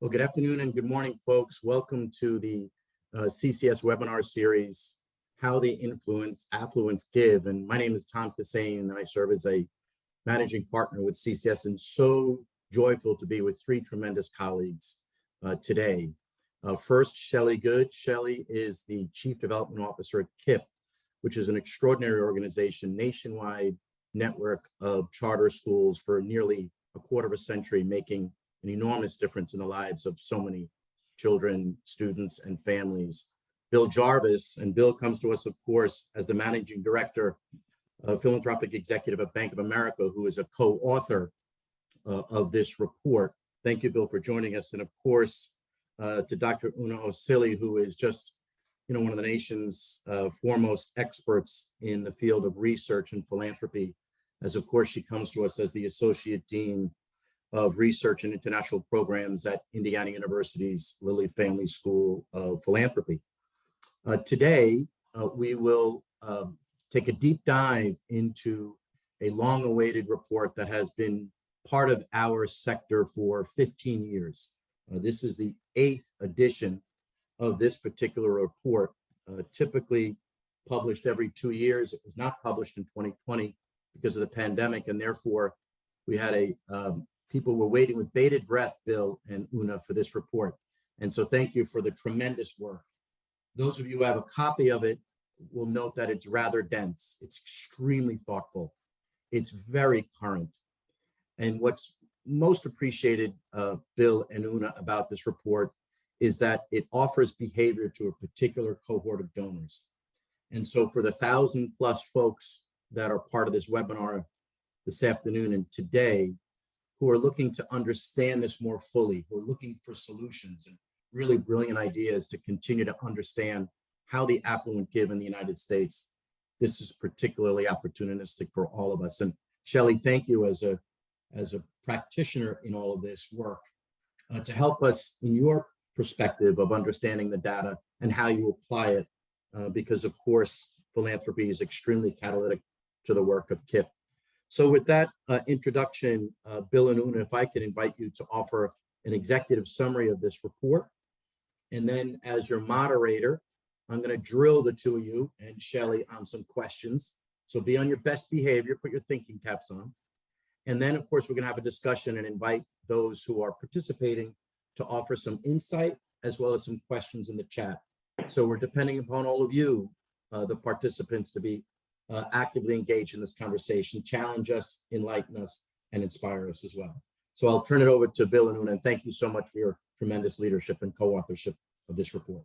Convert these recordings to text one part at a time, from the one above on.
Well, good afternoon and good morning, folks. Welcome to the CCS webinar series, How the Affluents Give. And my name is Tom Kassane, and I serve as a managing partner with CCS, and so joyful to be with three tremendous colleagues today. First, Shelley Good. Shelley is the Chief Development Officer at KIP, which is an extraordinary organization, nationwide network of charter schools for nearly a quarter of a century, making an enormous difference in the lives of so many children, students, and families. Bill Jarvis, and Bill comes to us, of course, as the Managing Director of Philanthropic Executive at Bank of America, who is a co-author of this report. Thank you, Bill, for joining us. And of course, to Dr. Una Osili, who is just one of the nation's foremost experts in the field of research and philanthropy, as of course she comes to us as the Associate Dean of Research and International Programs at Indiana University's Lilly Family School of Philanthropy. Today, we will take a deep dive into a long-awaited report that has been part of our sector for 15 years. This is the 8th edition of this particular report, typically published every 2 years. It was not published in 2020 because of the pandemic, and therefore we had people were waiting with bated breath, Bill and Una, for this report. And so thank you for the tremendous work. Those of you who have a copy of it will note that it's rather dense. It's extremely thoughtful. It's very current. And what's most appreciated, Bill and Una, about this report is that it offers behavior to a particular cohort of donors. And so for the 1,000+ folks that are part of this webinar this afternoon and today, who are looking to understand this more fully, who are looking for solutions and really brilliant ideas to continue to understand how the affluent give in the United States, this is particularly opportunistic for all of us. And Shelley, thank you as a practitioner in all of this work to help us in your perspective of understanding the data and how you apply it, because of course, philanthropy is extremely catalytic to the work of KIP. So with that introduction, Bill and Una, if I could invite you to offer an executive summary of this report. And then as your moderator, I'm going to drill the two of you and Shelley on some questions. So be on your best behavior, put your thinking caps on. And then, of course, we're going to have a discussion and invite those who are participating to offer some insight as well as some questions in the chat. So we're depending upon all of you, the participants, to be actively engaged in this conversation, challenge us, enlighten us, and inspire us as well. So I'll turn it over to Bill and Una, and thank you so much for your tremendous leadership and co-authorship of this report.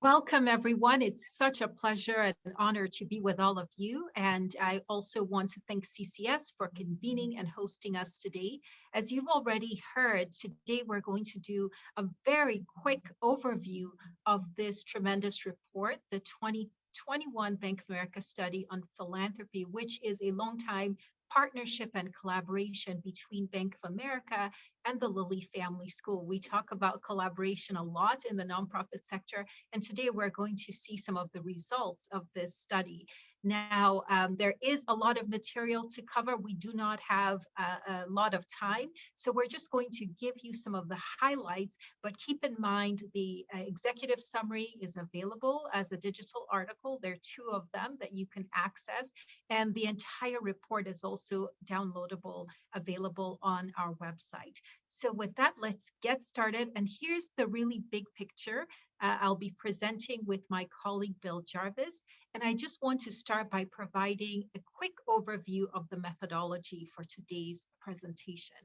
Welcome, everyone. It's such a pleasure and an honor to be with all of you. And I also want to thank CCS for convening and hosting us today. As you've already heard, today we're going to do a very quick overview of this tremendous report, the 2021 Bank of America study on philanthropy, which is a long-time partnership and collaboration between Bank of America and the Lilly Family School. We talk about collaboration a lot in the nonprofit sector, and today we're going to see some of the results of this study. Now, there is a lot of material to cover. We do not have a lot of time, so we're just going to give you some of the highlights, but keep in mind the executive summary is available as a digital article. There are 2 of them that you can access, and the entire report is also downloadable, available on our website. So with that, let's get started. And here's the really big picture. I'll be presenting with my colleague, Bill Jarvis. And I just want to start by providing a quick overview of the methodology for today's presentation.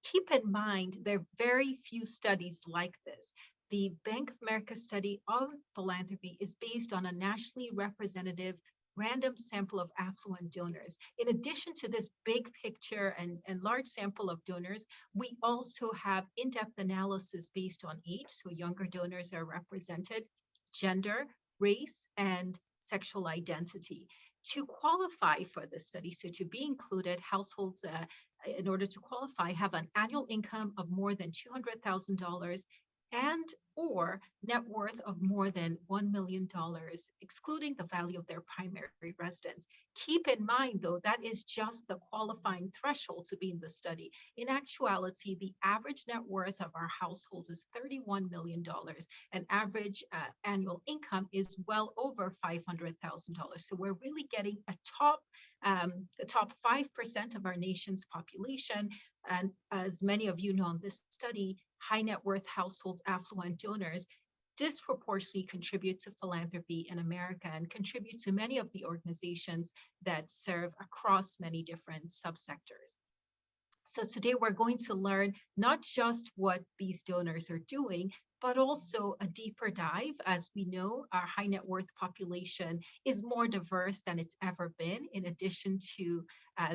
Keep in mind, there are very few studies like this. The Bank of America study on philanthropy is based on a nationally representative random sample of affluent donors. In addition to this big picture and large sample of donors, we also have in-depth analysis based on age, so younger donors are represented, gender, race, and sexual identity. To qualify for this study, so to be included, households, in order to qualify, have an annual income of more than $200,000 and or net worth of more than $1 million, excluding the value of their primary residence. Keep in mind, though, that is just the qualifying threshold to be in the study. In actuality, the average net worth of our households is $31 million, and average annual income is well over $500,000. So we're really getting the top 5% of our nation's population. And as many of you know in this study, high net worth households, affluent donors, disproportionately contribute to philanthropy in America and contribute to many of the organizations that serve across many different subsectors. So today we're going to learn not just what these donors are doing, but also a deeper dive. As we know, our high net worth population is more diverse than it's ever been. In addition to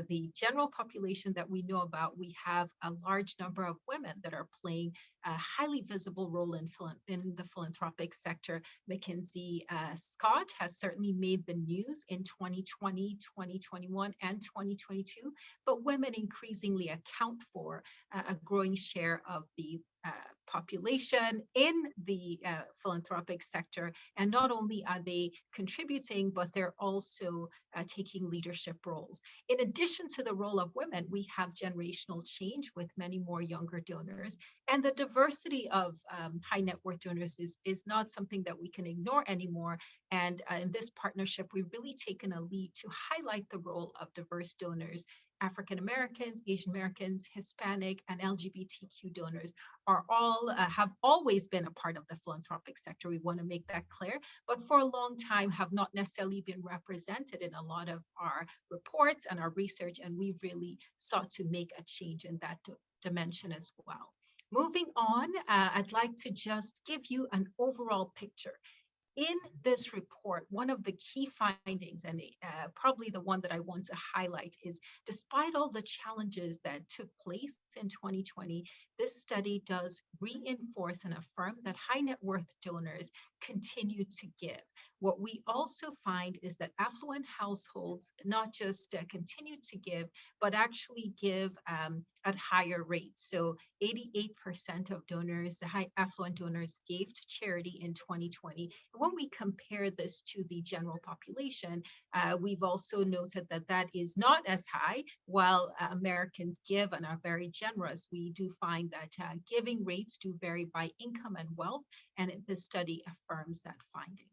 the general population that we know about, we have a large number of women that are playing a highly visible role in the philanthropic sector. Mackenzie Scott has certainly made the news in 2020, 2021, and 2022, but women increasingly account for a growing share of the population in the philanthropic sector. And not only are they contributing, but they're also taking leadership roles. In addition to the role of women, we have generational change with many more younger donors. And the diversity of high net worth donors is not something that we can ignore anymore. And in this partnership, we've really taken a lead to highlight the role of diverse donors. African Americans, Asian Americans, Hispanic, and LGBTQ donors are all have always been a part of the philanthropic sector. We want to make that clear, but for a long time have not necessarily been represented in a lot of our reports and our research, and we've really sought to make a change in that dimension as well. Moving on, I'd like to just give you an overall picture. In this report, one of the key findings, and probably the one that I want to highlight, is despite all the challenges that took place in 2020, this study does reinforce and affirm that high net worth donors continue to give. What we also find is that affluent households not just continue to give, but actually give at higher rates. So 88% of donors, the high affluent donors, gave to charity in 2020. When we compare this to the general population, we've also noted that that is not as high. While Americans give and are very generous, we do find that giving rates do vary by income and wealth, and this study affirms that finding.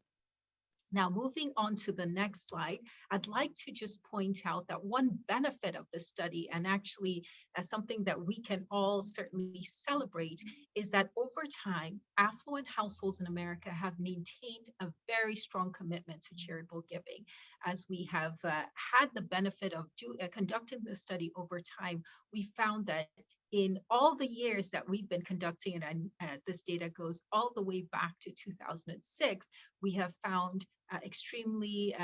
Now, moving on to the next slide, I'd like to just point out that one benefit of the study, and actually something that we can all certainly celebrate, is that over time, affluent households in America have maintained a very strong commitment to charitable giving. As we have had the benefit of conducting the study over time, we found that in all the years that we've been conducting it, and this data goes all the way back to 2006, we have found extremely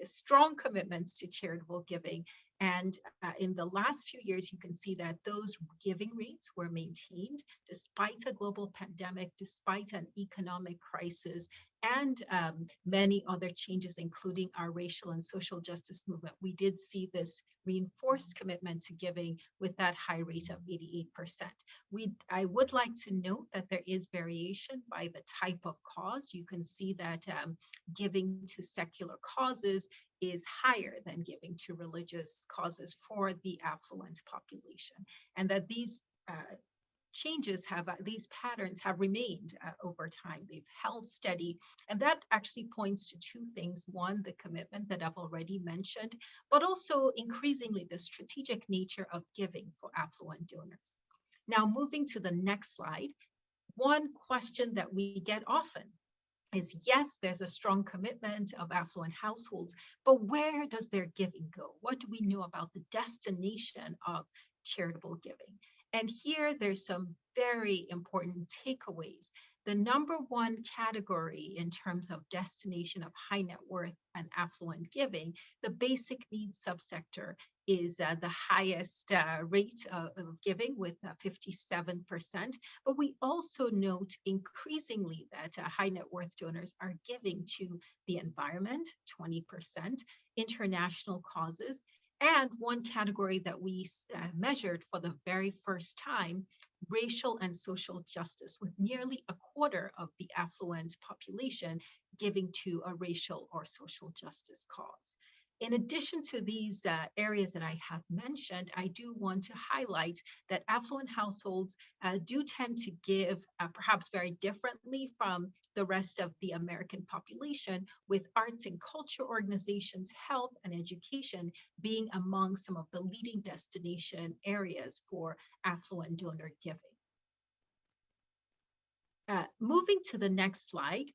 strong commitments to charitable giving. And in the last few years, you can see that those giving rates were maintained despite a global pandemic, despite an economic crisis, and many other changes, including our racial and social justice movement. We did see this reinforced commitment to giving with that high rate of 88%. I would like to note that there is variation by the type of cause. You can see that giving to secular causes is higher than giving to religious causes for the affluent population, and that these these patterns have remained over time. They've held steady, and that actually points to two things. One, the commitment that I've already mentioned, but also increasingly the strategic nature of giving for affluent donors. Now, moving to the next slide, one question that we get often is, yes, there's a strong commitment of affluent households, but where does their giving go? What do we know about the destination of charitable giving? And here there's some very important takeaways. The number one category in terms of destination of high net worth and affluent giving, the basic needs subsector, is the highest rate of giving with 57%. But we also note increasingly that high net worth donors are giving to the environment, 20%, international causes, and one category that we measured for the very first time racial and social justice, with nearly a quarter of the affluent population giving to a racial or social justice cause. In addition to these areas that I have mentioned, I do want to highlight that affluent households do tend to give perhaps very differently from the rest of the American population, with arts and culture organizations, health and education being among some of the leading destination areas for affluent donor giving. Moving to the next slide,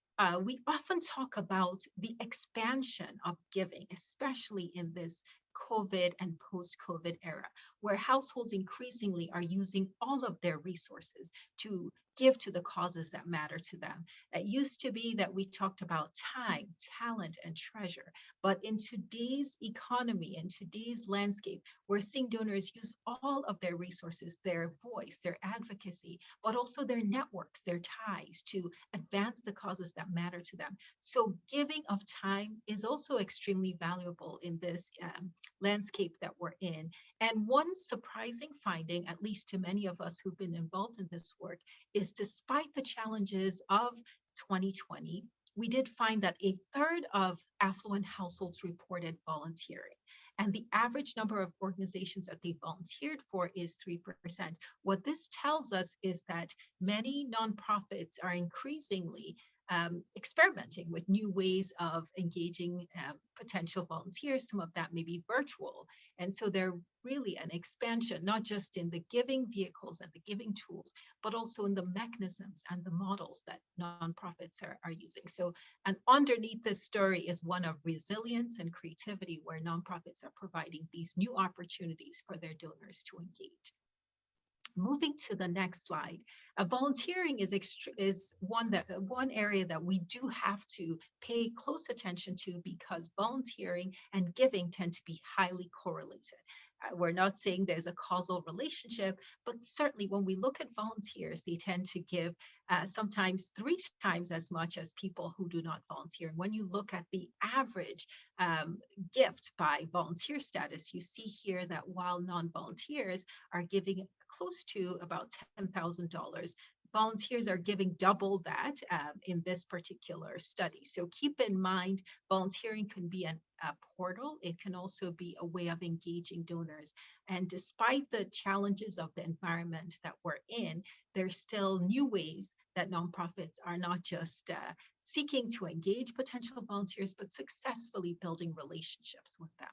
we often talk about the expansion of giving, especially in this COVID and post-COVID era, where households increasingly are using all of their resources to give to the causes that matter to them. It used to be that we talked about time, talent, and treasure, but in today's economy, in today's landscape, we're seeing donors use all of their resources, their voice, their advocacy, but also their networks, their ties to advance the causes that matter to them. So giving of time is also extremely valuable in this landscape that we're in. And one surprising finding, at least to many of us who've been involved in this work, is despite the challenges of 2020, we did find that a third of affluent households reported volunteering. And the average number of organizations that they volunteered for is 3%. What this tells us is that many nonprofits are increasingly experimenting with new ways of engaging potential volunteers. Some of that may be virtual. And so they're really an expansion, not just in the giving vehicles and the giving tools, but also in the mechanisms and the models that nonprofits are using. So, and underneath this story is one of resilience and creativity, where nonprofits are providing these new opportunities for their donors to engage. Moving to the next slide, volunteering is one area that we do have to pay close attention to, because volunteering and giving tend to be highly correlated. We're not saying there's a causal relationship, but certainly when we look at volunteers, they tend to give sometimes 3 times as much as people who do not volunteer. And when you look at the average gift by volunteer status, you see here that while non-volunteers are giving close to about $10,000, volunteers are giving double that in this particular study. So keep in mind, volunteering can be a portal. It can also be a way of engaging donors. And despite the challenges of the environment that we're in, there's still new ways that nonprofits are not just seeking to engage potential volunteers, but successfully building relationships with them.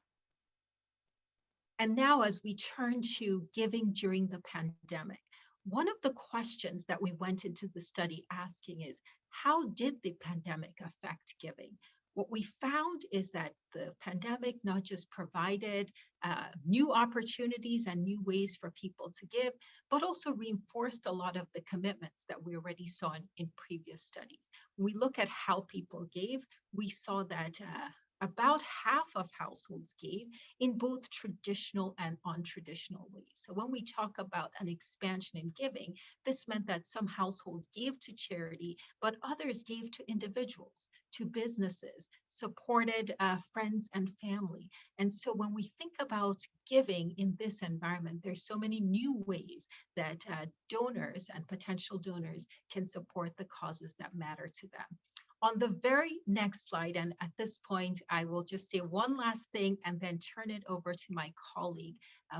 And now, as we turn to giving during the pandemic, one of the questions that we went into the study asking is, how did the pandemic affect giving? What we found is that the pandemic not just provided new opportunities and new ways for people to give, but also reinforced a lot of the commitments that we already saw in previous studies. When we look at how people gave, we saw that about half of households gave in both traditional and untraditional ways. So when we talk about an expansion in giving, this meant that some households gave to charity, but others gave to individuals, to businesses, supported friends and family. And so when we think about giving in this environment, there's so many new ways that donors and potential donors can support the causes that matter to them. On the very next slide, and at this point, I will just say one last thing and then turn it over to my colleague,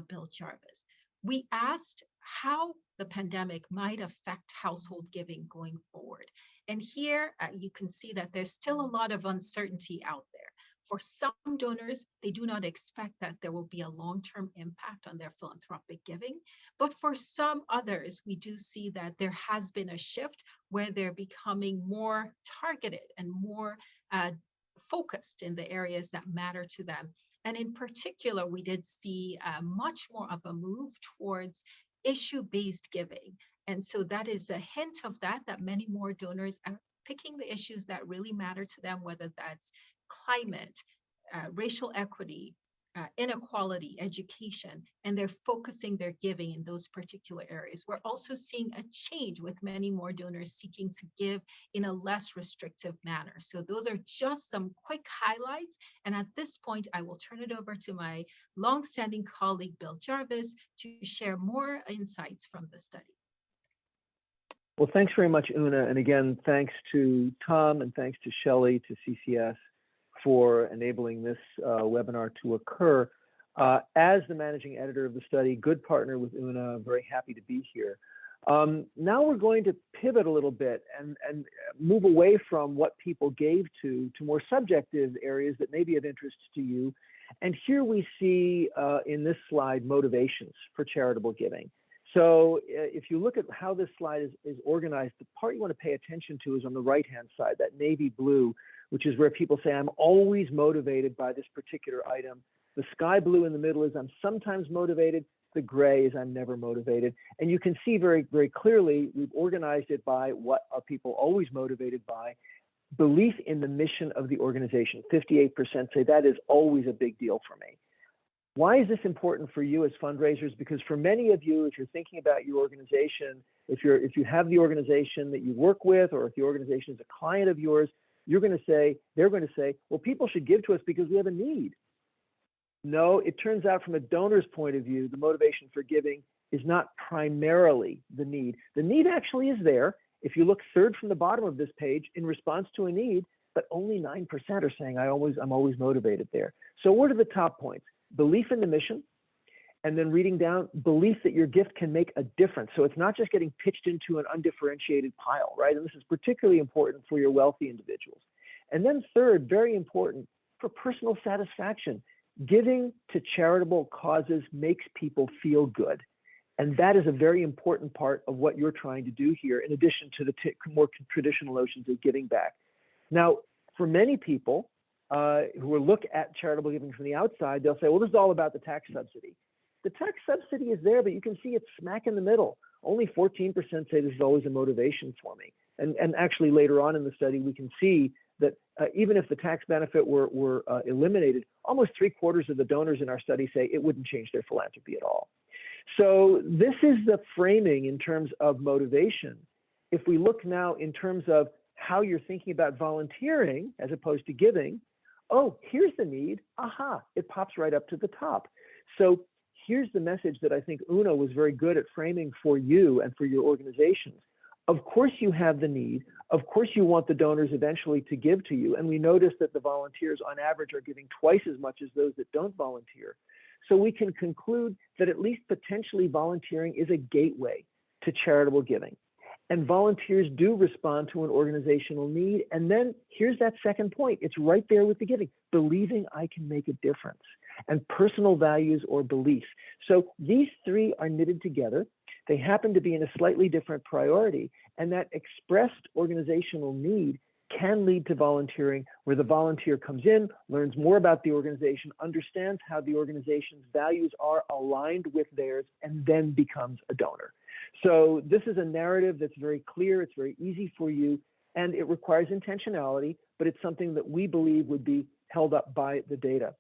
Bill Jarvis. We asked how the pandemic might affect household giving going forward. And here you can see that there's still a lot of uncertainty out there. For some donors, they do not expect that there will be a long-term impact on their philanthropic giving. But for some others, we do see that there has been a shift where they're becoming more targeted and more focused in the areas that matter to them. And in particular, we did see much more of a move towards issue-based giving. And so that is a hint of that many more donors are picking the issues that really matter to them, whether that's climate, racial equity, inequality, education, and they're focusing their giving in those particular areas. We're also seeing a change with many more donors seeking to give in a less restrictive manner. So those are just some quick highlights. And at this point, I will turn it over to my longstanding colleague, Bill Jarvis, to share more insights from the study. Well, thanks very much, Una. And again, thanks to Tom and thanks to Shelley, to CCS for enabling this webinar to occur. As the managing editor of the study, good partner with Una, very happy to be here. Now we're going to pivot a little bit and move away from what people gave to more subjective areas that may be of interest to you. And here we see in this slide motivations for charitable giving. So if you look at how this slide is organized, the part you want to pay attention to is on the right-hand side, that navy blue, which is where people say, I'm always motivated by this particular item. The sky blue in the middle is I'm sometimes motivated. The gray is I'm never motivated. And you can see very, very clearly, we've organized it by what are people always motivated by. Belief in the mission of the organization. 58% say that is always a big deal for me. Why is this important for you as fundraisers? Because for many of you, if you're thinking about your organization, if you have the organization that you work with, or if the organization is a client of yours, they're going to say, well, people should give to us because we have a need. No, it turns out from a donor's point of view, the motivation for giving is not primarily the need. The need actually is there. If you look third from the bottom of this page, in response to a need, but only 9% are saying I'm always motivated there. So what are the top points? Belief in the mission, and then reading down, belief that your gift can make a difference. So it's not just getting pitched into an undifferentiated pile, right? And this is particularly important for your wealthy individuals. And then third, very important, for personal satisfaction. Giving to charitable causes makes people feel good. And that is a very important part of what you're trying to do here, in addition to the more traditional notions of giving back. Now, for many people who will look at charitable giving from the outside, they'll say, well, this is all about the tax subsidy. The tax subsidy is there, but you can see it's smack in the middle. Only 14% say this is always a motivation for me. And actually later on in the study, we can see that even if the tax benefit were eliminated, almost 3/4 of the donors in our study say it wouldn't change their philanthropy at all. So this is the framing in terms of motivation. If we look now in terms of how you're thinking about volunteering as opposed to giving, oh, here's the need, aha, it pops right up to the top. So here's the message that I think Una was very good at framing for you and for your organizations. Of course you have the need. Of course you want the donors eventually to give to you. And we notice that the volunteers on average are giving twice as much as those that don't volunteer. So we can conclude that at least potentially volunteering is a gateway to charitable giving. And volunteers do respond to an organizational need. And then here's that second point. It's right there with the giving, believing I can make a difference, and personal values or beliefs. So these three are knitted together. They happen to be in a slightly different priority, and that expressed organizational need can lead to volunteering, where the volunteer comes in, learns more about the organization, understands how the organization's values are aligned with theirs, and then becomes a donor. So this is a narrative that's very clear, it's very easy for you, and it requires intentionality, but it's something that we believe would be held up by the data.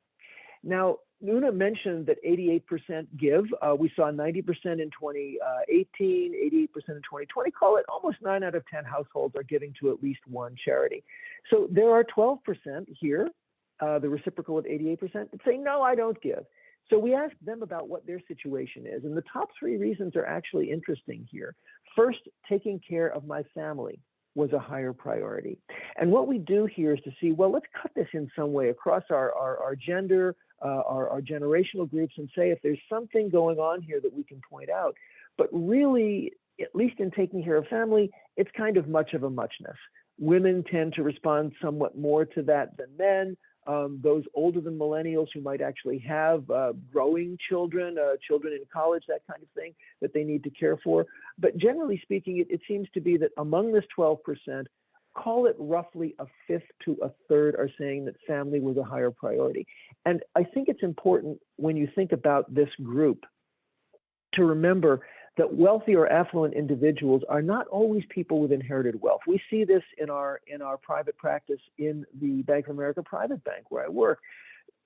Now, Una mentioned that 88% give. We saw 90% in 2018, 88% in 2020. Call it almost 9 out of 10 households are giving to at least one charity. So there are 12% here, the reciprocal of 88%, that say, no, I don't give. So we asked them about what their situation is. And the top 3 reasons are actually interesting here. First, taking care of my family was a higher priority. And what we do here is to see, well, let's cut this in some way across our gender, our generational groups, and say if there's something going on here that we can point out. But really, at least in taking care of family, it's kind of much of a muchness. Women tend to respond somewhat more to that than men. Those older than millennials who might actually have growing children, children in college, that kind of thing that they need to care for. But generally speaking, it seems to be that among this 12%, call it roughly a fifth to a third are saying that family was a higher priority. And I think it's important when you think about this group to remember that wealthy or affluent individuals are not always people with inherited wealth. We see this in our private practice in the Bank of America Private Bank where I work.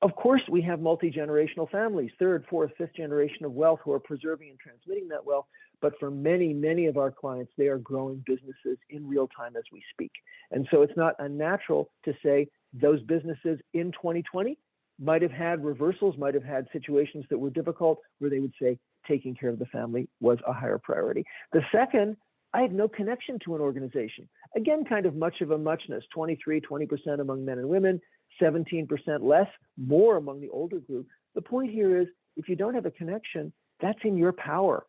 Of course, we have multi-generational families, 3rd, 4th, 5th generation of wealth who are preserving and transmitting that wealth. But for many, many of our clients, they are growing businesses in real time as we speak. And so it's not unnatural to say those businesses in 2020 might have had reversals, might have had situations that were difficult where they would say taking care of the family was a higher priority. The second I have no connection to an organization. Again, kind of much of a muchness, 20% among men and women, 17% less, more among the older group. The point here is, if you don't have a connection, that's in your power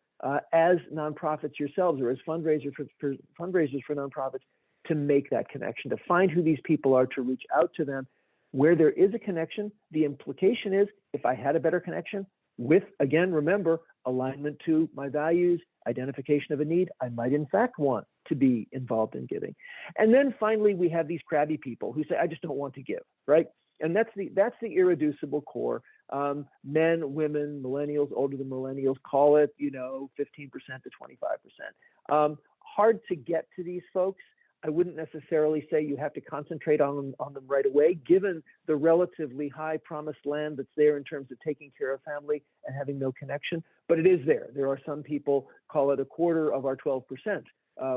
as nonprofits yourselves or as fundraisers for nonprofits to make that connection, to find who these people are, to reach out to them. Where there is a connection, the implication is, if I had a better connection with, again, remember, alignment to my values, identification of a need, I might in fact want to be involved in giving. And then finally, we have these crabby people who say, I just don't want to give, right? And that's the irreducible core. Men, women, millennials, older than millennials, call it, 15% to 25%. Hard to get to these folks. I wouldn't necessarily say you have to concentrate on them right away, given the relatively high promised land that's there in terms of taking care of family and having no connection, but it is there. There are some people, call it a quarter of our 12%,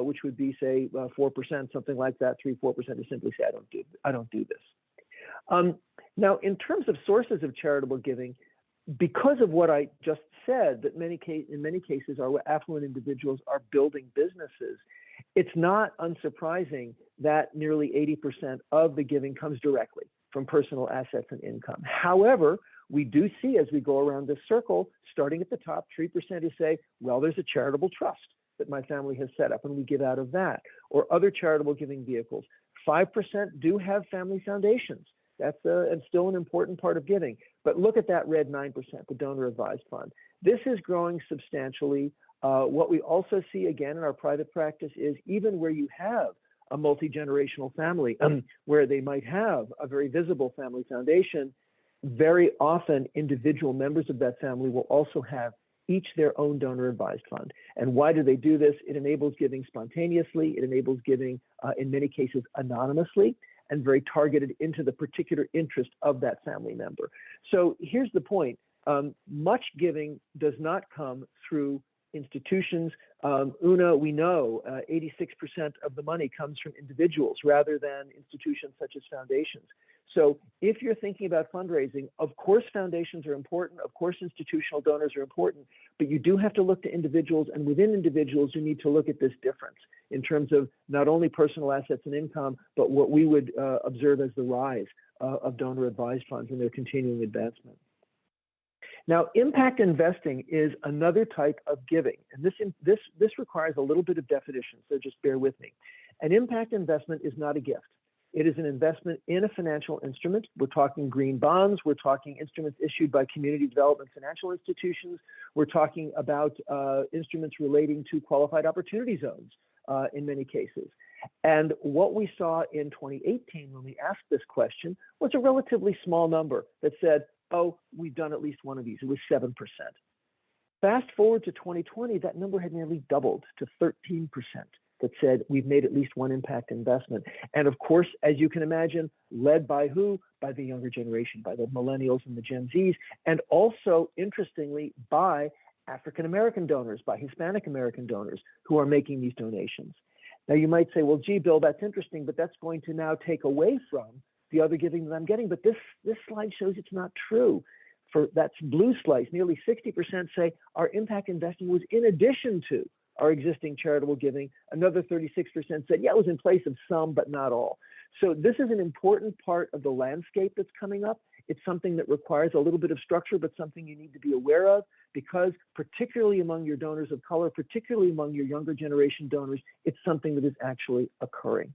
which would be, say, 4%, something like that, 3-4% who simply say, I don't do this. Now, in terms of sources of charitable giving, because of what I just said, that in many cases our affluent individuals are building businesses, it's not unsurprising that nearly 80% of the giving comes directly from personal assets and income. However, we do see, as we go around this circle, starting at the top, 3% who say, well, there's a charitable trust that my family has set up and we give out of that, or other charitable giving vehicles. 5% do have family foundations. That's and still an important part of giving. But look at that red 9%, the donor advised fund. This is growing substantially. What we also see again in our private practice is, even where you have a multi-generational family, where they might have a very visible family foundation, very often individual members of that family will also have each their own donor advised fund. And why do they do this? It enables giving spontaneously. It enables giving, in many cases, anonymously, and very targeted into the particular interest of that family member. So here's the point. Much giving does not come through institutions. Una, we know 86% of the money comes from individuals rather than institutions such as foundations. So if you're thinking about fundraising, of course foundations are important, of course institutional donors are important, but you do have to look to individuals, and within individuals you need to look at this difference in terms of not only personal assets and income, but what we would observe as the rise of donor advised funds and their continuing advancement. Now, impact investing is another type of giving, and this requires a little bit of definition, so just bear with me. An impact investment is not a gift. It is an investment in a financial instrument. We're talking green bonds. We're talking instruments issued by community development financial institutions. We're talking about instruments relating to qualified opportunity zones in many cases. And what we saw in 2018 when we asked this question was a relatively small number that said, oh, we've done at least one of these. It was 7%. Fast forward to 2020, that number had nearly doubled to 13% that said we've made at least one impact investment. And of course, as you can imagine, led by who? By the younger generation, by the millennials and the Gen Zs, and also, interestingly, by African American donors, by Hispanic American donors who are making these donations. Now you might say, well, gee, Bill, that's interesting, but that's going to now take away from the other giving that I'm getting. But this slide shows it's not true. For that's blue slice, nearly 60% say our impact investing was in addition to our existing charitable giving. Another 36% said, yeah, it was in place of some, but not all. So this is an important part of the landscape that's coming up. It's something that requires a little bit of structure, but something you need to be aware of, because particularly among your donors of color, particularly among your younger generation donors, it's something that is actually occurring.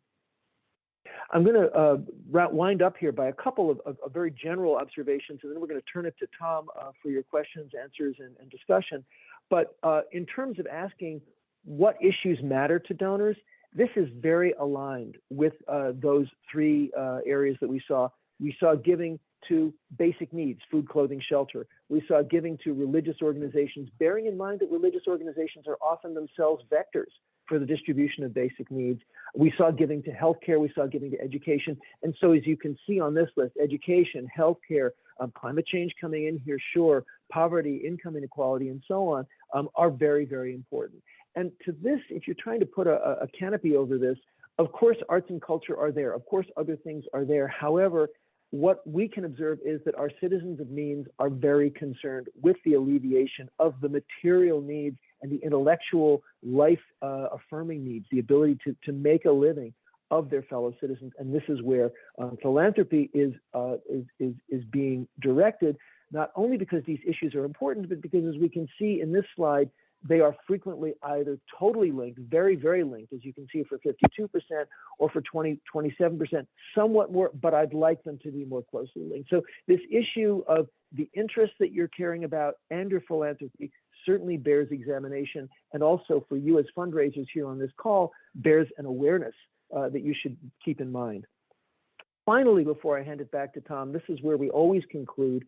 I'm going to wind up here by a couple of very general observations, and then we're going to turn it to Tom for your questions, answers, and discussion. But in terms of asking what issues matter to donors, this is very aligned with those three areas that we saw. We saw giving to basic needs, food, clothing, shelter. We saw giving to religious organizations, bearing in mind that religious organizations are often themselves vectors for the distribution of basic needs. We saw giving to healthcare, we saw giving to education. And so as you can see on this list, education, healthcare, climate change coming in here, sure, poverty, income inequality, and so on are very, very important. And to this, if you're trying to put a canopy over this, of course, arts and culture are there. Of course, other things are there. However, what we can observe is that our citizens of means are very concerned with the alleviation of the material needs and the intellectual life affirming needs, the ability to make a living of their fellow citizens. And this is where philanthropy is being directed, not only because these issues are important, but because, as we can see in this slide, they are frequently either totally linked, very, very linked, as you can see for 52%, or for 27%, somewhat more, but I'd like them to be more closely linked. So this issue of the interests that you're caring about and your philanthropy certainly bears examination, and also for you as fundraisers here on this call, bears an awareness that you should keep in mind. Finally, before I hand it back to Tom, this is where we always conclude.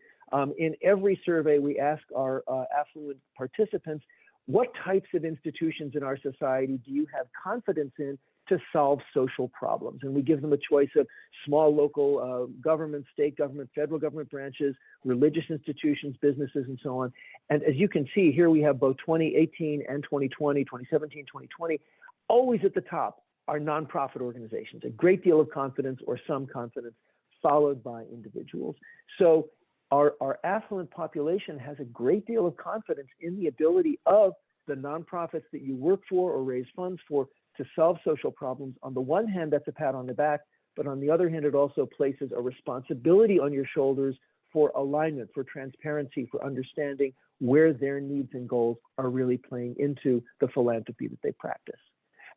In every survey, we ask our affluent participants, what types of institutions in our society do you have confidence in to solve social problems? And we give them a choice of small local government, state government, federal government branches, religious institutions, businesses, and so on. And as you can see here, we have both 2018 and 2020, 2017, 2020, always at the top are nonprofit organizations, a great deal of confidence or some confidence, followed by individuals. So our affluent population has a great deal of confidence in the ability of the nonprofits that you work for or raise funds for to solve social problems. On the one hand, that's a pat on the back, but on the other hand, it also places a responsibility on your shoulders for alignment, for transparency, for understanding where their needs and goals are really playing into the philanthropy that they practice.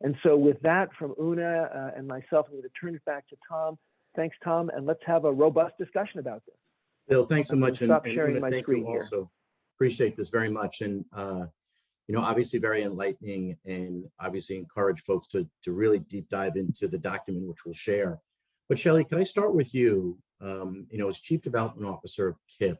And so with that, from Una and myself, I'm going to turn it back to Tom. Thanks, Tom, and let's have a robust discussion about this. Bill, thanks so much. Stop sharing my thank screen you here. also. Appreciate this very much. And, obviously very enlightening, and obviously encourage folks to really deep dive into the document, which we'll share. But Shelley, can I start with you? As Chief Development Officer of KIP,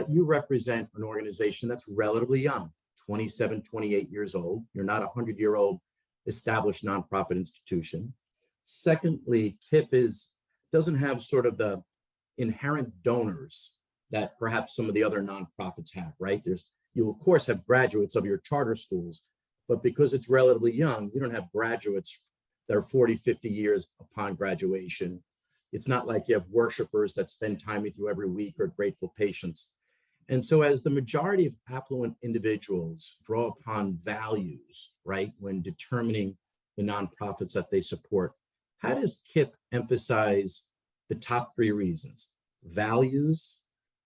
you represent an organization that's relatively young, 27, 28 years old. You're not a 100-year-old established nonprofit institution. Secondly, KIP doesn't have sort of the inherent donors that perhaps some of the other nonprofits have, right? You of course have graduates of your charter schools, but because it's relatively young, you don't have graduates that are 40, 50 years upon graduation. It's not like you have worshipers that spend time with you every week or grateful patients. And so as the majority of affluent individuals draw upon values, right, when determining the nonprofits that they support, how does KIP emphasize the top three reasons? Values,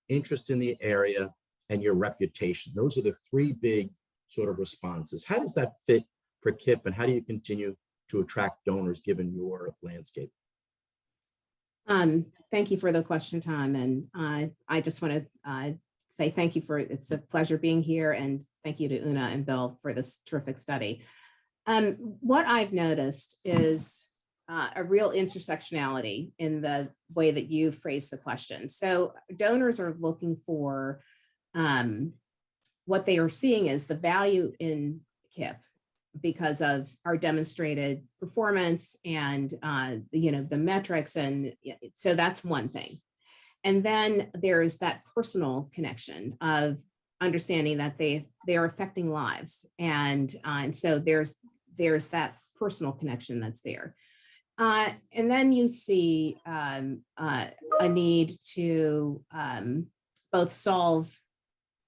interest in the area, and your reputation. Those are the three big sort of responses. How does that fit for KIP, and how do you continue to attract donors given your landscape? Thank you for the question, Tom. And I just want to say thank you it's a pleasure being here, and thank you to Una and Bill for this terrific study. What I've noticed is a real intersectionality in the way that you phrase the question. So donors are looking for, what they are seeing is the value in KIP because of our demonstrated performance and the metrics, and so that's one thing. And then there's that personal connection of understanding that they are affecting lives, and so there's that personal connection that's there. And then you see a need to both solve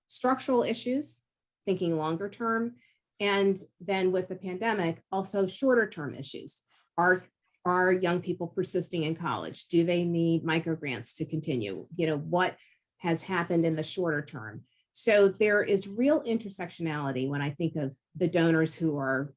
structural issues, thinking longer term, and then with the pandemic, also shorter term issues. Are young people persisting in college? Do they need microgrants to continue? What has happened in the shorter term? So there is real intersectionality when I think of the donors who are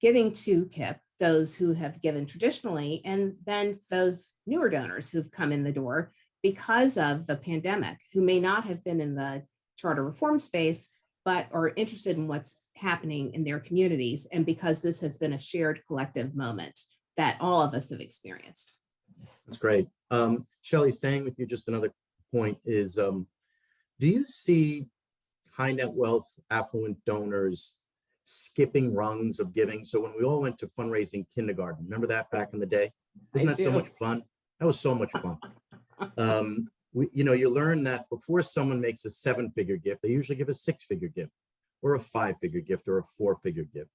giving to KIP, those who have given traditionally, and then those newer donors who've come in the door because of the pandemic, who may not have been in the charter reform space, but are interested in what's happening in their communities. And because this has been a shared collective moment that all of us have experienced. That's great. Shelley, staying with you, just another point is, do you see high net wealth affluent donors skipping rungs of giving? So when we all went to fundraising kindergarten, remember that back in the day? Isn't that so much fun? That was so much fun. You learn that before someone makes a 7-figure gift, they usually give a 6-figure gift or a 5-figure gift or a 4-figure gift.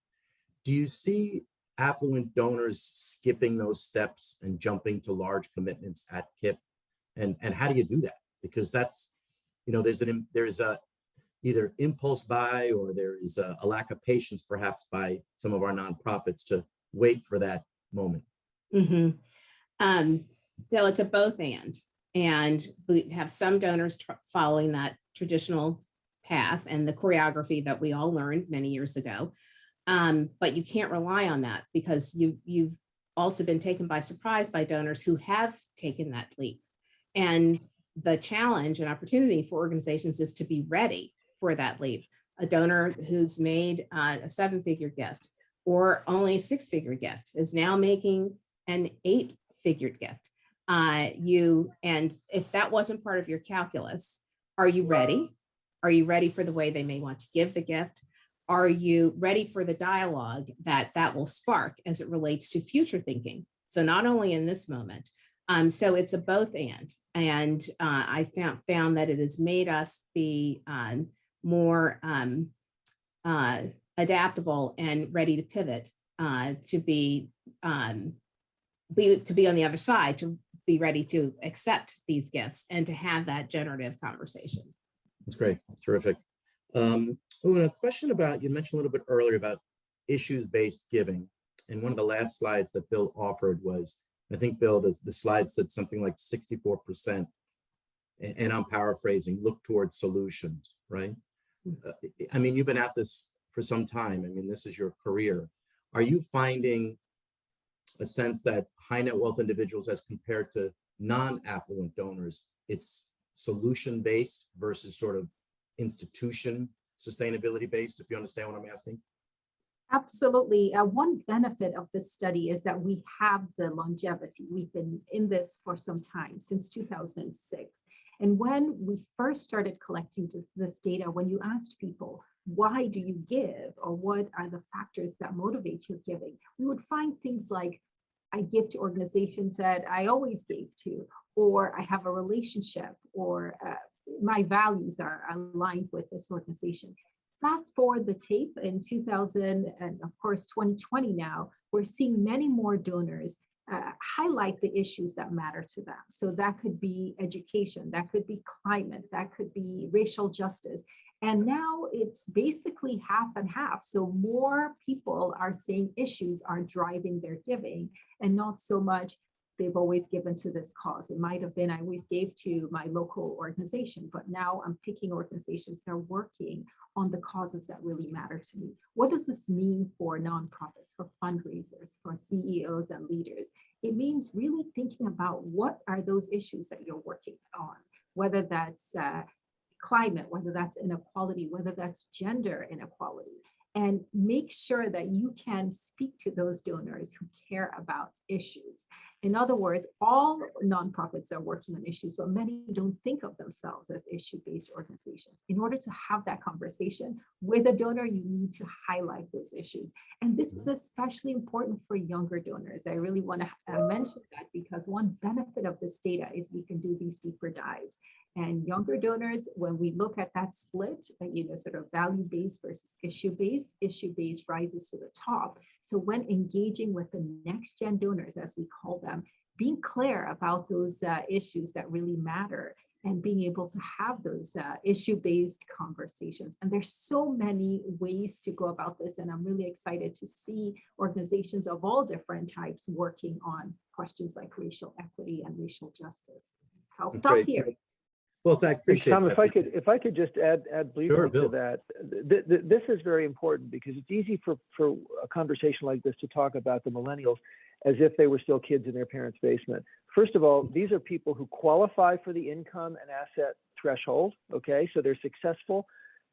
Do you see affluent donors skipping those steps and jumping to large commitments at KIP? And how do you do that? Because that's, there's either impulse buy or there is a lack of patience perhaps by some of our nonprofits to wait for that moment? Mm-hmm. So it's a both and we have some donors following that traditional path and the choreography that we all learned many years ago. But you can't rely on that because you've also been taken by surprise by donors who have taken that leap. And the challenge and opportunity for organizations is to be ready for that leap. A donor who's made a 7-figure gift or only a 6-figure gift is now making an 8-figure gift. And if that wasn't part of your calculus, are you ready? Are you ready for the way they may want to give the gift? Are you ready for the dialogue that will spark as it relates to future thinking? So not only in this moment. So it's a both and I found that it has made us be more adaptable and ready to pivot, to be on the other side, to be ready to accept these gifts and to have that generative conversation. That's great. Terrific. A question about, you mentioned a little bit earlier about issues-based giving. And one of the last slides that Bill offered was, I think, Bill, the slide said something like 64%, and I'm paraphrasing, look towards solutions, right? I mean, you've been at this for some time. I mean, this is your career. Are you finding a sense that high net wealth individuals as compared to non-affluent donors, it's solution-based versus sort of institution sustainability-based, if you understand what I'm asking? Absolutely. One benefit of this study is that we have the longevity. We've been in this for some time, since 2006. And when we first started collecting this data, when you asked people, why do you give, or what are the factors that motivate your giving, we would find things like, I give to organizations that I always gave to, or I have a relationship, or my values are aligned with this organization. Fast forward the tape in 2000 and of course 2020 now, we're seeing many more donors highlight the issues that matter to them. So that could be education, that could be climate, that could be racial justice. And now it's basically half and half. So more people are saying issues are driving their giving and not so much they've always given to this cause. It might have been I always gave to my local organization, but now I'm picking organizations that are working on the causes that really matter to me. What does this mean for nonprofits, for fundraisers, for CEOs and leaders? It means really thinking about what are those issues that you're working on, whether that's climate, whether that's inequality, whether that's gender inequality, and make sure that you can speak to those donors who care about issues. In other words, all nonprofits are working on issues, but many don't think of themselves as issue-based organizations. In order to have that conversation with a donor, you need to highlight those issues. And this is especially important for younger donors. I really want to mention that because one benefit of this data is we can do these deeper dives. And younger donors, when we look at that split, sort of value-based versus issue-based rises to the top. So when engaging with the next gen donors, as we call them, being clear about those issues that really matter and being able to have those issue-based conversations. And there's so many ways to go about this. And I'm really excited to see organizations of all different types working on questions like racial equity and racial justice. I'll stop here. Well, I appreciate Tom, that. if I could just add briefly Sure, to that, this is very important because it's easy for a conversation like this to talk about the millennials as if they were still kids in their parents' basement. First of all, these are people who qualify for the income and asset threshold, okay? So they're successful.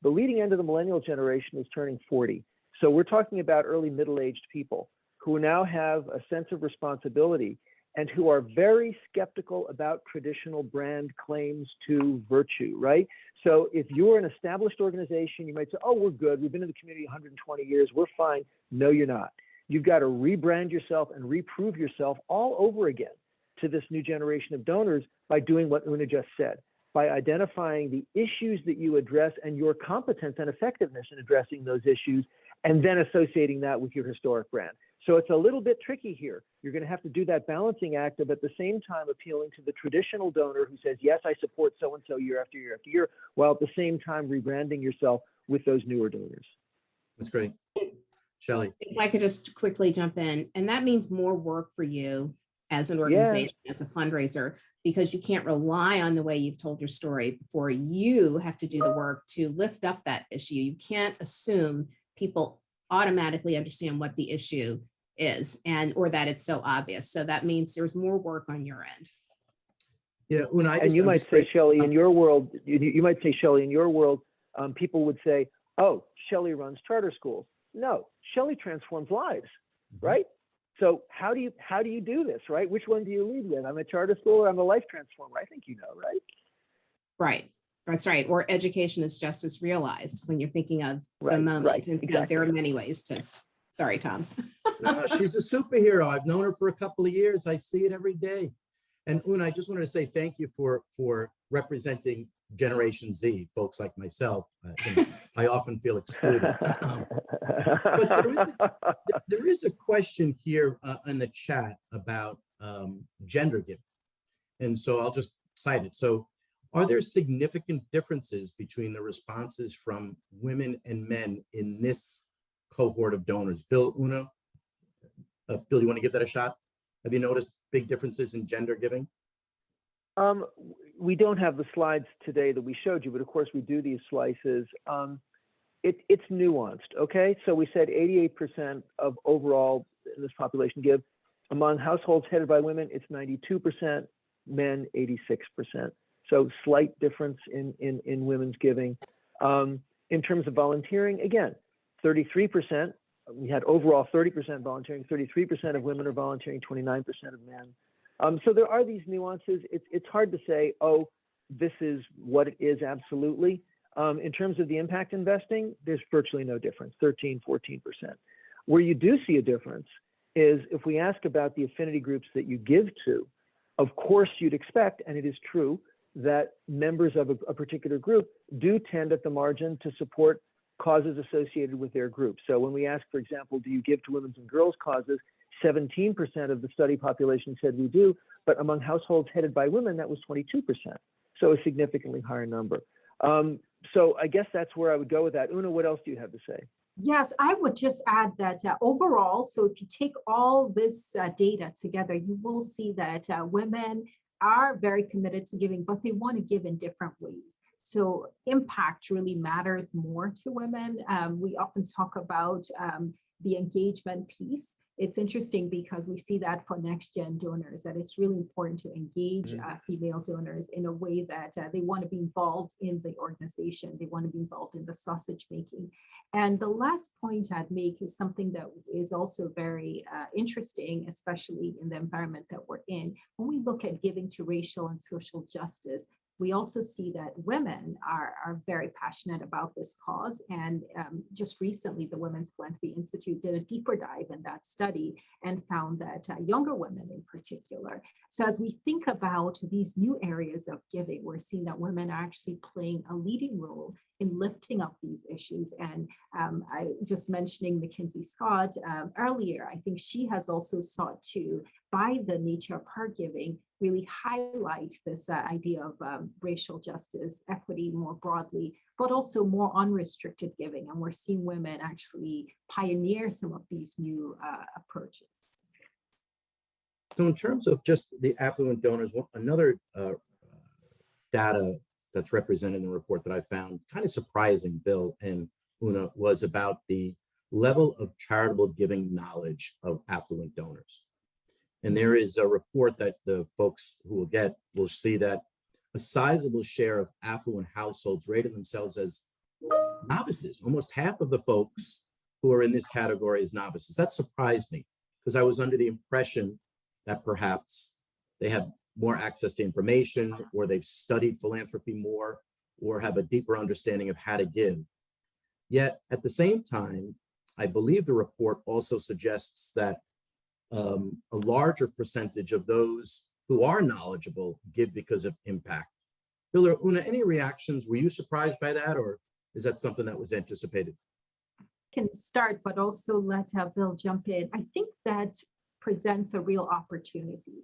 The leading end of the millennial generation is turning 40. So we're talking about early middle-aged people who now have a sense of responsibility and who are very skeptical about traditional brand claims to virtue, right? So if you're an established organization, you might say, oh, we're good. We've been in the community 120 years. We're fine. No, you're not. You've got to rebrand yourself and reprove yourself all over again to this new generation of donors by doing what Una just said, by identifying the issues that you address and your competence and effectiveness in addressing those issues, and then associating that with your historic brand. So it's a little bit tricky here. You're going to have to do that balancing act of at the same time appealing to the traditional donor who says, yes, I support so-and-so year after year after year, while at the same time rebranding yourself with those newer donors. That's great. Shelley. If I could just quickly jump in, and that means more work for you as an organization, as a fundraiser, because you can't rely on the way you've told your story before you have to do the work to lift up that issue. You can't assume people automatically understand what the issue is or that it's so obvious. So that means there's more work on your end. Yeah, and you might say, Shelley, in your world, you might say, Shelley, in your world, people would say, oh, Shelley runs charter schools. No, Shelley transforms lives, right? So how do you do this, right? Which one do you lead with? I'm a charter school or I'm a life transformer? I think you know, right? Right. That's right. Or education is justice realized when you're thinking of the moment. Right, And exactly. there are many ways to, sorry, Tom. She's a superhero. I've known her for a couple of years. I see it every day. And Una, I just wanted to say thank you for representing Generation Z, folks like myself. I often feel excluded. But there is a question here in the chat about gender giving. And so I'll just cite it. So are there significant differences between the responses from women and men in this cohort of donors? Bill, Una, Bill, you want to give that a shot? Have you noticed big differences in gender giving? We don't have the slides today that we showed you, but of course we do these slices. It's nuanced, okay? So we said 88% of overall in this population give. Among households headed by women, it's 92%, men 86%. So slight difference in women's giving. In terms of volunteering, again, 33%. We had overall 30% volunteering, 33% of women are volunteering, 29% of men. So there are these nuances. It's hard to say, oh, this is what it is absolutely. In terms of the impact investing, there's virtually no difference, 13, 14%. Where you do see a difference is if we ask about the affinity groups that you give to, of course you'd expect, and it is true, that members of a particular group do tend at the margin to support causes associated with their group. So when we ask, for example, do you give to women's and girls' causes, 17% of the study population said we do, but among households headed by women, that was 22%. So a significantly higher number. So I guess that's where I would go with that. Una, what else do you have to say? Yes, I would just add that overall, so if you take all this data together, you will see that women are very committed to giving, but they want to give in different ways. So impact really matters more to women. We often talk about the engagement piece. It's interesting because we see that for next gen donors, that it's really important to engage female donors in a way that they want to be involved in the organization. They want to be involved in the sausage making. And the last point I'd make is something that is also very interesting, especially in the environment that we're in. When we look at giving to racial and social justice, we also see that women are very passionate about this cause. And just recently, the Women's Philanthropy Institute did a deeper dive in that study and found that younger women in particular. So as we think about these new areas of giving, we're seeing that women are actually playing a leading role in lifting up these issues. And I just mentioning Mackenzie Scott earlier, I think she has also sought to, by the nature of her giving, really highlight this idea of racial justice, equity more broadly, but also more unrestricted giving. And we're seeing women actually pioneer some of these new approaches. So in terms of just the affluent donors, another data that's represented in the report that I found kind of surprising, Bill and Una, was about the level of charitable giving knowledge of affluent donors. And there is a report that the folks who will get will see that a sizable share of affluent households rated themselves as novices. Almost half of the folks who are in this category as novices. That surprised me because I was under the impression that perhaps they have more access to information, or they've studied philanthropy more, or have a deeper understanding of how to give. Yet at the same time, I believe the report also suggests that a larger percentage of those who are knowledgeable give because of impact. Bill or Una, any reactions? Were you surprised by that, or is that something that was anticipated? can start, but also let Bill jump in. I think that presents a real opportunity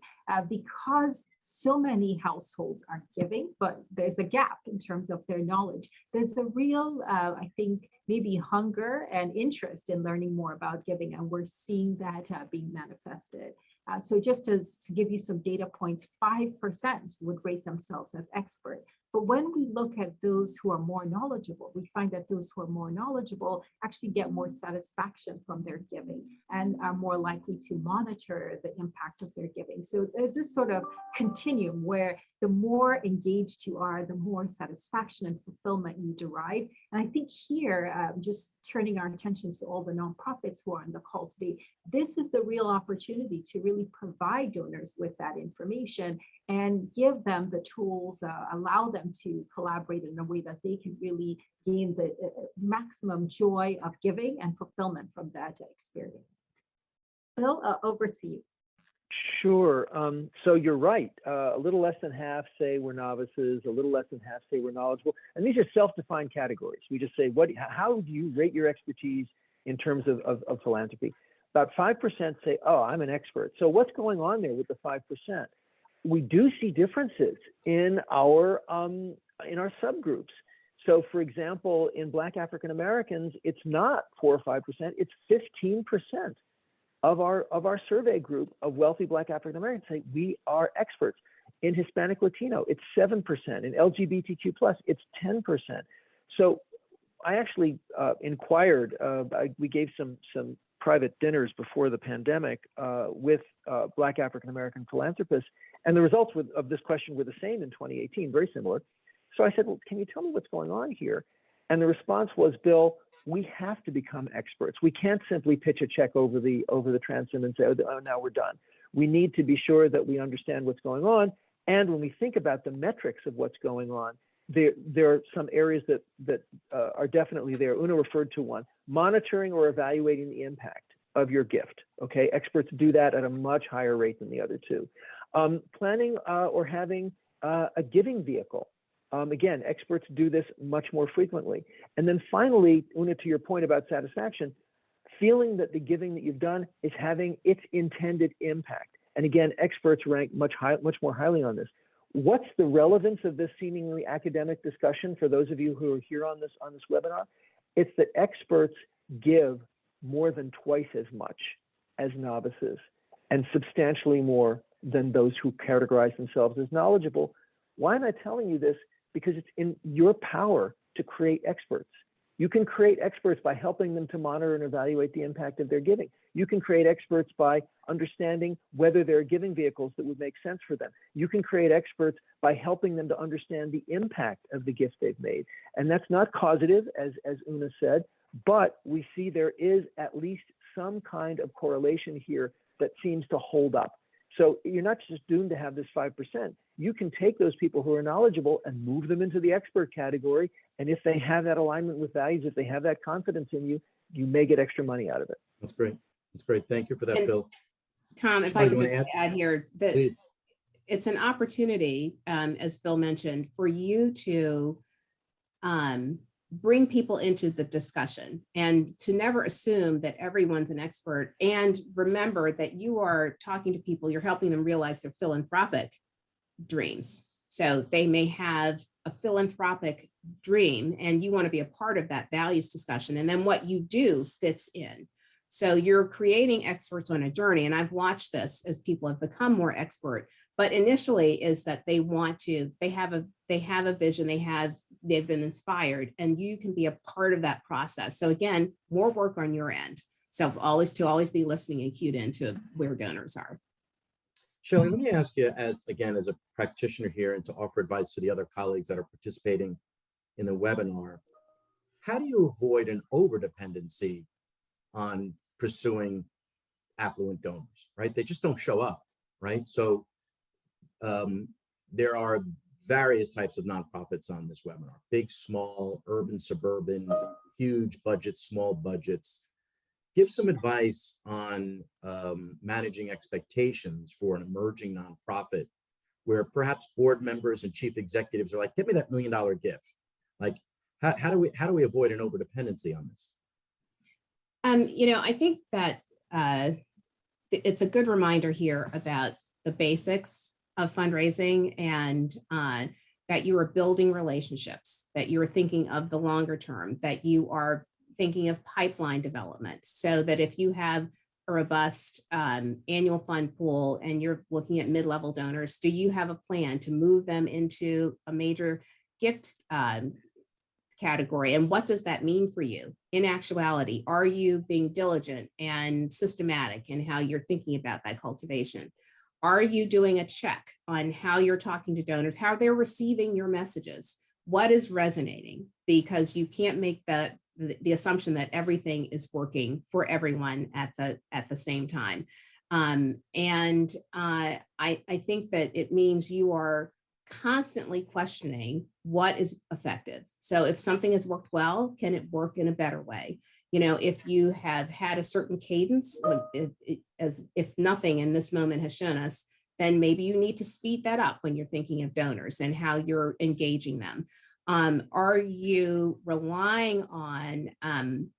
because so many households are giving, but there's a gap in terms of their knowledge. There's a real, I think, maybe hunger and interest in learning more about giving, and we're seeing that being manifested. So just as to give you some data points, 5% would rate themselves as expert. But when we look at those who are more knowledgeable, we find that those who are more knowledgeable actually get more satisfaction from their giving and are more likely to monitor the impact of their giving. So there's this sort of continuum where the more engaged you are, the more satisfaction and fulfillment you derive. And I think here, just turning our attention to all the nonprofits who are on the call today, this is the real opportunity to really provide donors with that information and give them the tools, allow them to collaborate in a way that they can really gain the maximum joy of giving and fulfillment from that experience. Bill, over to you. Sure. So you're right. A little less than half say we're novices, a little less than half say we're knowledgeable. And these are self-defined categories. We just say, how do you rate your expertise in terms of philanthropy? About 5% say, oh, I'm an expert. So what's going on there with the 5%? We do see differences in our subgroups. So for example, in Black African Americans, it's not 4 or 5%, it's 15% of our survey group of wealthy Black African Americans say we are experts. In Hispanic Latino, it's 7%. In LGBTQ+, it's 10%. So I actually inquired, we gave some private dinners before the pandemic with Black African American philanthropists, and the results of this question were the same in 2018, very similar. So I said, well, can you tell me what's going on here? And the response was, Bill, we have to become experts. We can't simply pitch a check over the transom and say, oh, now we're done. We need to be sure that we understand what's going on. And when we think about the metrics of what's going on, there are some areas that are definitely there. Una referred to one: monitoring or evaluating the impact of your gift. Okay, experts do that at a much higher rate than the other two. Planning or having a giving vehicle. Again, experts do this much more frequently. And then finally, Una, to your point about satisfaction, feeling that the giving that you've done is having its intended impact. And again, experts rank much more highly on this. What's the relevance of this seemingly academic discussion for those of you who are here on this webinar? It's that experts give more than twice as much as novices and substantially more than those who categorize themselves as knowledgeable. Why am I telling you this? Because it's in your power to create experts. You can create experts by helping them to monitor and evaluate the impact of their giving. You can create experts by understanding whether there are giving vehicles that would make sense for them. You can create experts by helping them to understand the impact of the gift they've made. And that's not causative, as Una said, but we see there is at least some kind of correlation here that seems to hold up. So you're not just doomed to have this 5%. You can take those people who are knowledgeable and move them into the expert category. And if they have that alignment with values, if they have that confidence in you, you may get extra money out of it. That's great. That's great. Thank you for that, And Bill. Tom, if Shelley, I could you just wanna add here that Please. it's an opportunity, as Bill mentioned, for you to bring people into the discussion and to never assume that everyone's an expert. And remember that you are talking to people, you're helping them realize their philanthropic dreams. So they may have a philanthropic dream and you want to be a part of that values discussion. And then what you do fits in. So you're creating experts on a journey. And I've watched this as people have become more expert, but initially is that they have a vision, they've been inspired, and you can be a part of that process. So again, more work on your end. So always be listening and cued into where donors are. Shelley, let me ask you as a practitioner here and to offer advice to the other colleagues that are participating in the webinar. How do you avoid an overdependency on pursuing affluent donors, right? They just don't show up, right? So there are various types of nonprofits on this webinar: big, small, urban, suburban, huge budgets, small budgets. Give some advice on managing expectations for an emerging nonprofit where perhaps board members and chief executives are like, give me that $1 million gift. Like, how do we avoid an overdependency on this? I think that it's a good reminder here about the basics of fundraising and that you are building relationships, that you are thinking of the longer term, that you are thinking of pipeline development, so that if you have a robust annual fund pool and you're looking at mid-level donors, do you have a plan to move them into a major gift category? And what does that mean for you? In actuality, are you being diligent and systematic in how you're thinking about that cultivation? Are you doing a check on how you're talking to donors, how they're receiving your messages? What is resonating? Because you can't make the assumption that everything is working for everyone at the same time. I think that it means you are constantly questioning what is effective. So if something has worked well, can it work in a better way? If you have had a certain cadence, as if nothing in this moment has shown us, then maybe you need to speed that up when you're thinking of donors and how you're engaging them. Are you relying on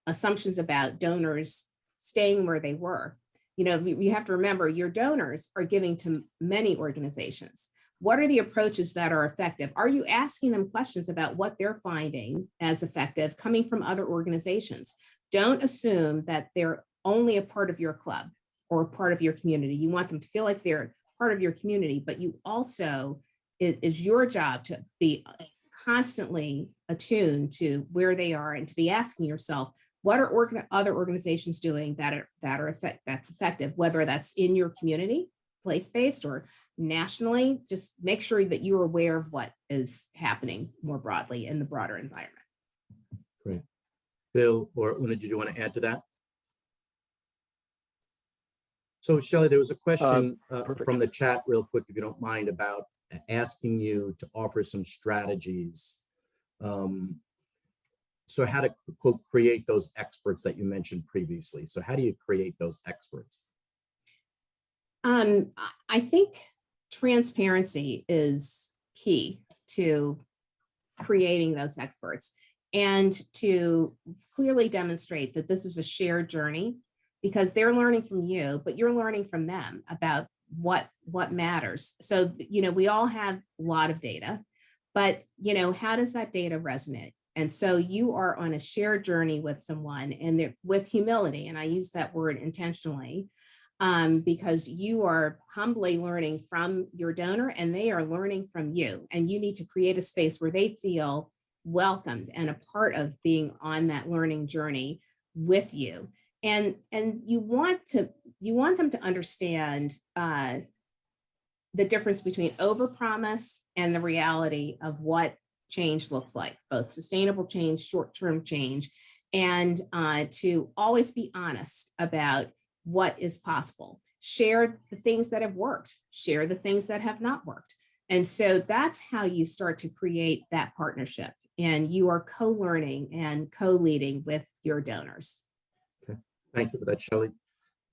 assumptions about donors staying where they were? You have to remember your donors are giving to many organizations. What are the approaches that are effective? Are you asking them questions about what they're finding as effective coming from other organizations? Don't assume that they're only a part of your club or a part of your community. You want them to feel like they're part of your community, but you also, it is your job to be constantly attuned to where they are and to be asking yourself, what are other organizations doing that's effective, whether that's in your community, place-based or nationally. Just make sure that you're aware of what is happening more broadly in the broader environment. Great. Bill or Una, did you want to add to that? So Shelley, there was a question from the chat real quick, if you don't mind, about asking you to offer some strategies. So how to, quote, create those experts that you mentioned previously. So how do you create those experts? I think transparency is key to creating those experts, and to clearly demonstrate that this is a shared journey, because they're learning from you, but you're learning from them about what matters. So, we all have a lot of data, but, how does that data resonate? And so you are on a shared journey with someone, and with humility, and I use that word intentionally, because you are humbly learning from your donor and they are learning from you. And you need to create a space where they feel welcomed and a part of being on that learning journey with you. And you want them to understand the difference between overpromise and the reality of what change looks like, both sustainable change, short-term change, and to always be honest about what is possible. Share the things that have worked, share the things that have not worked. And so that's how you start to create that partnership, and you are co-learning and co-leading with your donors. Okay, thank you for that, Shelley.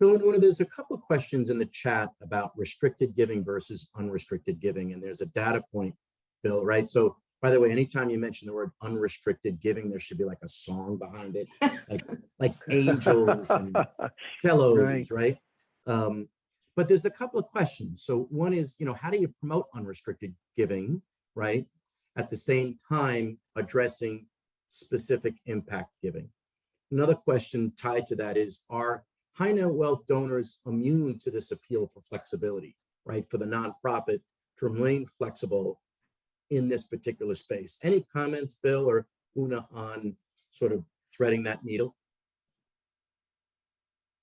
Bill and Una, there's a couple of questions in the chat about restricted giving versus unrestricted giving, and there's a data point, Bill, right? So by the way, anytime you mention the word unrestricted giving, there should be like a song behind it, like angels and cellos, right? But there's a couple of questions. So one is, how do you promote unrestricted giving, right? At the same time, addressing specific impact giving. Another question tied to that is, are high net wealth donors immune to this appeal for flexibility, right? For the nonprofit to remain flexible in this particular space. Any comments, Bill or Una, on sort of threading that needle?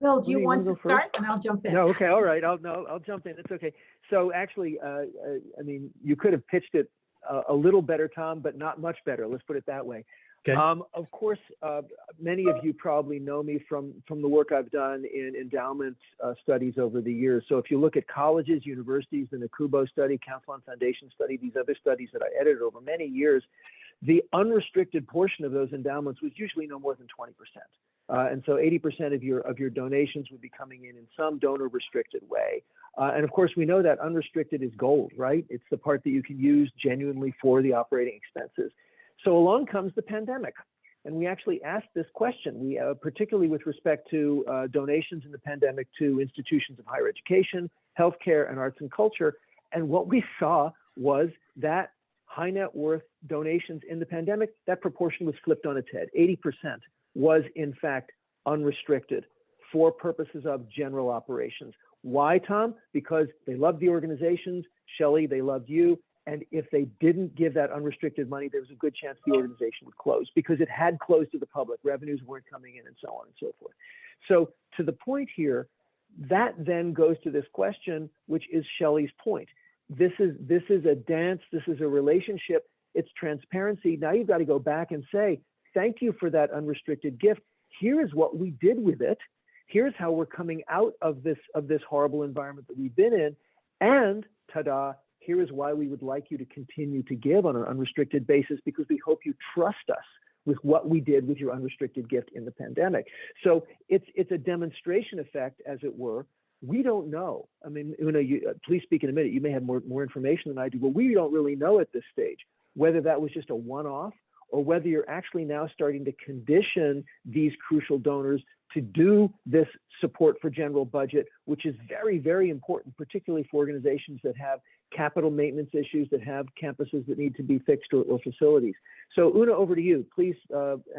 Bill, do you want to start? And I'll jump in. No, okay, all right. I'll jump in. It's okay. So actually, I mean, you could have pitched it a little better, Tom, but not much better. Let's put it that way. Okay. Of course, many of you probably know me from the work I've done in endowment studies over the years. So if you look at colleges, universities, the Nakubo study, Council on Foundation study, these other studies that I edited over many years, the unrestricted portion of those endowments was usually no more than 20%. And so 80% of your donations would be coming in some donor restricted way. And of course, we know that unrestricted is gold, right? It's the part that you can use genuinely for the operating expenses. So along comes the pandemic. and we actually asked this question. We particularly with respect to donations in the pandemic to institutions of higher education, healthcare, and arts and culture. And what we saw was that high net worth donations in the pandemic, that proportion was flipped on its head. 80% was in fact unrestricted for purposes of general operations. Why, Tom? Because they loved the organizations. Shelley, they loved you. And if they didn't give that unrestricted money, there was a good chance the organization would close because it had closed to the public. Revenues weren't coming in and so on and so forth. So to the point here, that then goes to this question, which is Shelley's point. This is a dance. This is a relationship. It's transparency. Now you've got to go back and say, thank you for that unrestricted gift. Here is what we did with it. Here's how we're coming out of this horrible environment that we've been in. And ta-da, here is why we would like you to continue to give on an unrestricted basis, because we hope you trust us with what we did with your unrestricted gift in the pandemic. So it's a demonstration effect, as it were. We don't know. I mean, Una, please speak in a minute. You may have more information than I do, but we don't really know at this stage whether that was just a one-off or whether you're actually now starting to condition these crucial donors to do this support for general budget, which is very, very important, particularly for organizations that have capital maintenance issues, that have campuses that need to be fixed or facilities. So Una, over to you. Please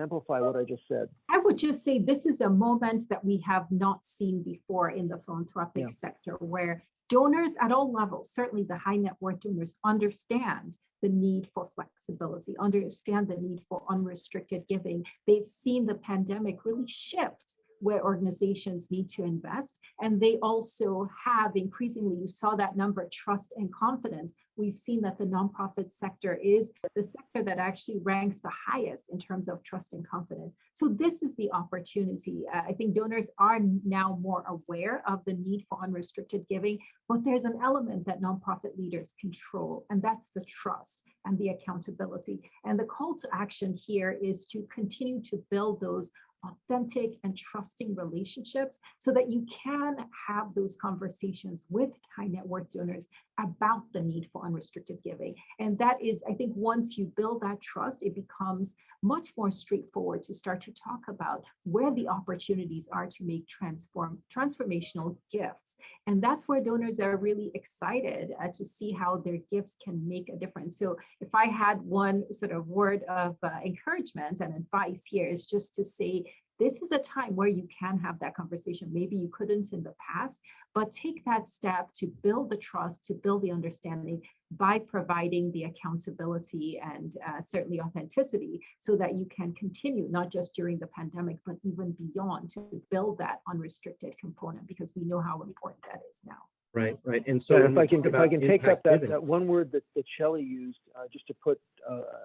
amplify what I just said. I would just say this is a moment that we have not seen before in the philanthropic sector, where donors at all levels, certainly the high net worth donors, understand the need for flexibility, understand the need for unrestricted giving. They've seen the pandemic really shift where organizations need to invest. And they also have increasingly, you saw that number, trust and confidence. We've seen that the nonprofit sector is the sector that actually ranks the highest in terms of trust and confidence. So this is the opportunity. I think donors are now more aware of the need for unrestricted giving, but there's an element that nonprofit leaders control, and that's the trust and the accountability. And the call to action here is to continue to build those authentic and trusting relationships so that you can have those conversations with high net worth donors about the need for unrestricted giving. And that is, I think, once you build that trust, it becomes much more straightforward to start to talk about where the opportunities are to make transformational gifts. And that's where donors are really excited to see how their gifts can make a difference. So if I had one sort of word of encouragement and advice here, is just to say, this is a time where you can have that conversation. Maybe you couldn't in the past, but take that step to build the trust, to build the understanding by providing the accountability and certainly authenticity so that you can continue, not just during the pandemic, but even beyond, to build that unrestricted component, because we know how important that is now. Right, right. And so if I can take up that one word that Shelley used, just to put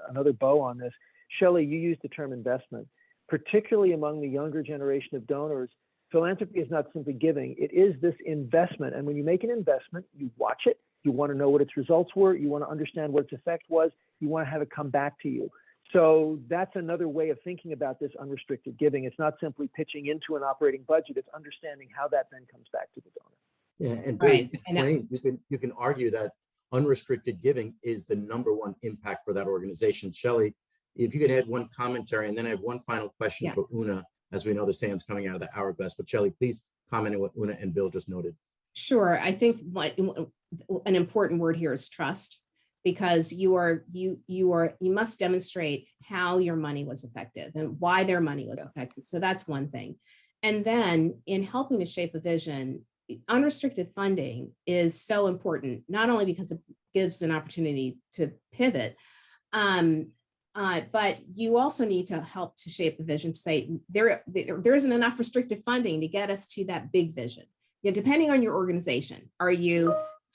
another bow on this. Shelley, you used the term investment. Particularly among the younger generation of donors, philanthropy is not simply giving, it is this investment. And when you make an investment, you watch it, you want to know what its results were, you want to understand what its effect was, you want to have it come back to you. So that's another way of thinking about this unrestricted giving. It's not simply pitching into an operating budget, it's understanding how that then comes back to the donor. Yeah, and Bill, you can argue that unrestricted giving is the number one impact for that organization. Shelley, if you could add one commentary, and then I have one final question for Una, as we know the sand's coming out of the hourglass. But Shelley, please comment on what Una and Bill just noted. Sure. I think an important word here is trust, because you must demonstrate how your money was effective and why their money was effective. So that's one thing. And then in helping to shape a vision, unrestricted funding is so important, not only because it gives an opportunity to pivot, but you also need to help to shape the vision, to say there isn't enough restricted funding to get us to that big vision. Depending on your organization,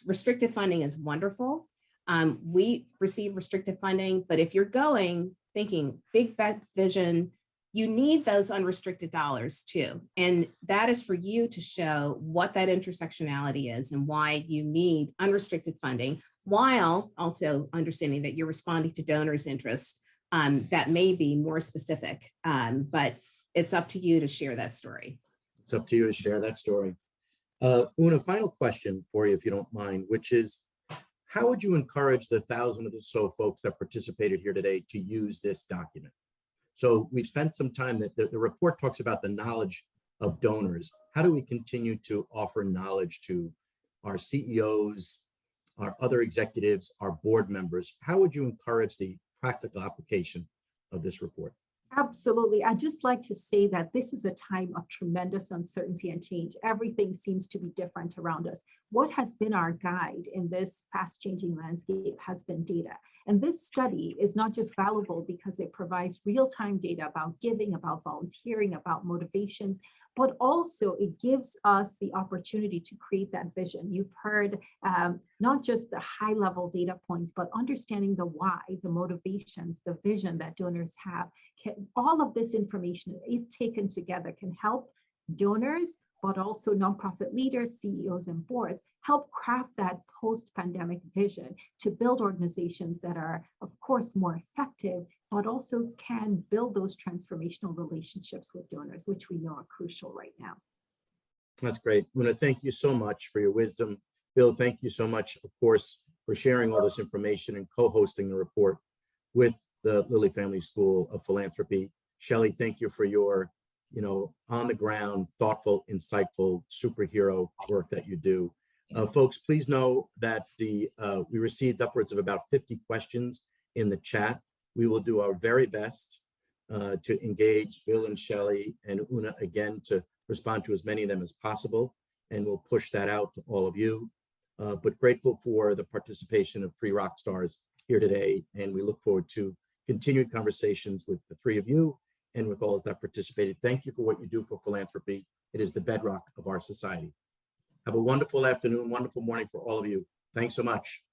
restricted funding is wonderful. We receive restricted funding, but if you're thinking big vision, you need those unrestricted dollars too. And that is for you to show what that intersectionality is and why you need unrestricted funding, while also understanding that you're responding to donors' interest that may be more specific, but it's up to you to share that story. It's up to you to share that story. Una, final question for you, if you don't mind, which is, how would you encourage the 1,000 or so folks that participated here today to use this document? So we've spent some time that the report talks about the knowledge of donors. How do we continue to offer knowledge to our CEOs, our other executives, our board members? How would you encourage the practical application of this report? Absolutely. I'd just like to say that this is a time of tremendous uncertainty and change. Everything seems to be different around us. What has been our guide in this fast-changing landscape has been data. And this study is not just valuable because it provides real-time data about giving, about volunteering, about motivations, but also it gives us the opportunity to create that vision. You've heard not just the high-level data points, but understanding the why, the motivations, the vision that donors have. All of this information, if taken together, can help donors, but also nonprofit leaders, CEOs, and boards help craft that post-pandemic vision to build organizations that are, of course, more effective, but also can build those transformational relationships with donors, which we know are crucial right now. That's great. Una, thank you so much for your wisdom. Bill, thank you so much, of course, for sharing all this information and co-hosting the report with the Lilly Family School of Philanthropy. Shelley, thank you for your, on the ground, thoughtful, insightful superhero work that you do. Folks, please know that we received upwards of about 50 questions in the chat. We will do our very best to engage Bill and Shelley and Una again to respond to as many of them as possible, and we'll push that out to all of you. But grateful for the participation of 3 rock stars here today, and we look forward to continued conversations with the 3 of you and with all that participated. Thank you for what you do for philanthropy. It is the bedrock of our society. Have a wonderful afternoon, wonderful morning for all of you. Thanks so much.